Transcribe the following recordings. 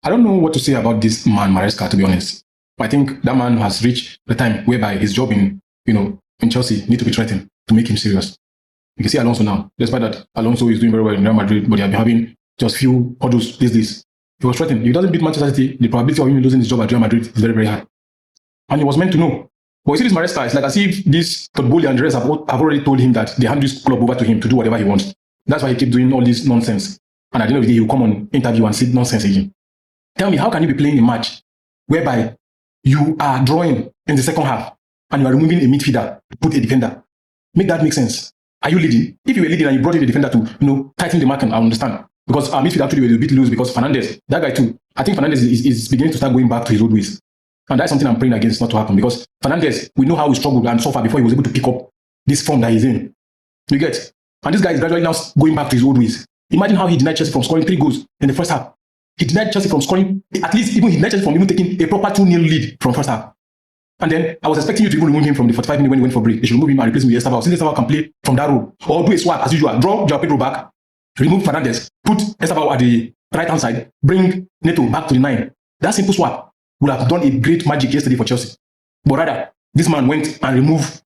I don't know what to say about this man, Maresca, to be honest. I think that man has reached the time whereby his job in Chelsea need to be threatened to make him serious. You can see Alonso now. Despite that, Alonso is doing very well in Real Madrid, but they have been having just few hurdles these days. He was threatened. If he doesn't beat Manchester City, the probability of him losing his job at Real Madrid is very, very high. And he was meant to know. But you see this Maresca, it's like as if this Totboli and the rest have already told him that they hand this club over to him to do whatever he wants. That's why he keeps doing all this nonsense. And at the end of the day, he will come on interview and say nonsense again. Tell me, how can you be playing a match whereby you are drawing in the second half and you are removing a midfielder to put a defender? Make that make sense. Are you leading? If you were leading and you brought in a defender to tighten the marking, I understand. Because our midfield actually was a bit loose because Fernandes, that guy too, I think Fernandes is beginning to start going back to his old ways. And that's something I'm praying against not to happen because Fernandes, we know how he struggled and suffered before he was able to pick up this form that he's in. You get? And this guy is gradually now going back to his old ways. Imagine how he denied Chelsea from scoring 3 goals in the first half. He denied Chelsea from scoring, at least even he denied Chelsea from even taking a proper 2-0 lead from first half. And then I was expecting you to even remove him from the 45 minutes when he went for break. They should remove him and replace him with Esteban. Since Esteban can play from that role. Or do a swap as usual. Draw Joao Pedro back, remove Fernandes, put Esteban at the right-hand side, bring Neto back to the 9. That simple swap would have done a great magic yesterday for Chelsea. But rather, this man went and removed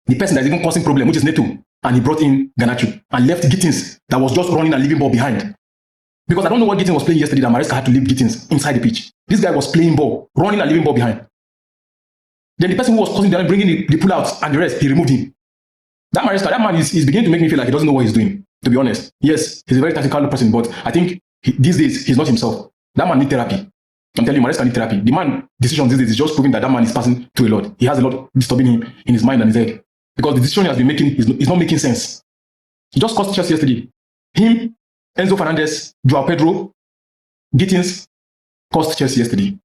the person that's even causing problem, which is Neto. And he brought in Garnacho and left Gittins that was just running and leaving ball behind. Because I don't know what Gittins was playing yesterday that Maresca had to leave Gittins inside the pitch. This guy was playing ball, running and leaving ball behind. Then the person who was causing them, bringing the pullouts and the rest, he removed him. That Maresca, that man is beginning to make me feel like he doesn't know what he's doing, to be honest. Yes, he's a very tactical person, but I think these days he's not himself. That man needs therapy. I'm telling you, Maresca needs therapy. The man decision these days is just proving that man is passing through a lot. He has a lot disturbing him in his mind and his head. Because the decision he has been making is not making sense. He just cost Chelsea yesterday. Him, Enzo Fernandez, Joao Pedro, Gittins cost Chelsea yesterday.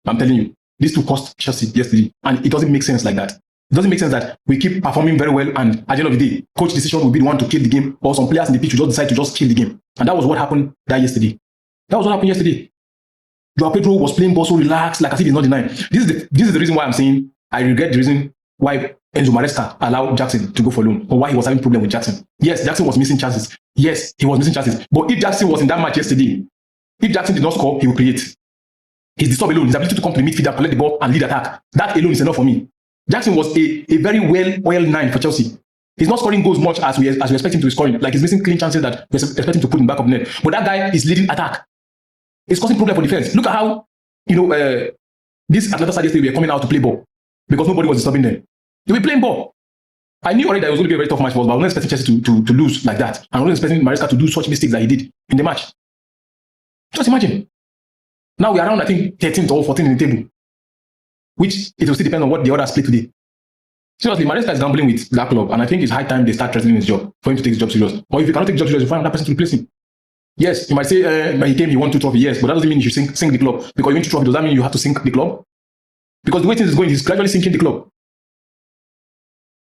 I'm telling you, these two cost Chelsea yesterday. And it doesn't make sense like that. It doesn't make sense that we keep performing very well and at the end of the day, coach decision will be the one to kill the game, or some players in the pitch will just decide to just kill the game. And that was what happened yesterday. That was what happened yesterday. Joao Pedro was playing ball so relaxed, like as if he's not denying. This is the reason why I'm saying I regret the reason why Enzo Maresca allowed Jackson to go for loan, or why he was having problem with Jackson. Yes, Jackson was missing chances. Yes, he was missing chances. But if Jackson was in that match yesterday, if Jackson did not score, he will create. His disturb alone, his ability to come to the midfield and collect the ball and lead attack, that alone is enough for me. Jackson was a very well-oiled 9 for Chelsea. He's not scoring goals much as we expect him to be scoring. Like he's missing clean chances that we expect him to put in back of the net. But that guy is leading attack. It's causing problem for defense. Look at how this Atlanta side yesterday were coming out to play ball because nobody was disturbing them. They were playing ball. I knew already that it was going to be a very tough match for us, but I wasn't expecting Chelsea to lose like that. I wasn't expecting Maresca to do such mistakes that he did in the match. Just imagine. Now we are around, I think, 13th or 14th in the table, which it will still depend on what the others play today. Seriously, Maresca is gambling with that club, and I think it's high time they start threatening his job for him to take his job serious. Or if you cannot take his job serious, you find another person to replace him. Yes, you might say, he won 2 trophies, yes, but that doesn't mean you should sink the club. Because you win 2 trophies, does that mean you have to sink the club? Because the way things is going, he's gradually sinking the club.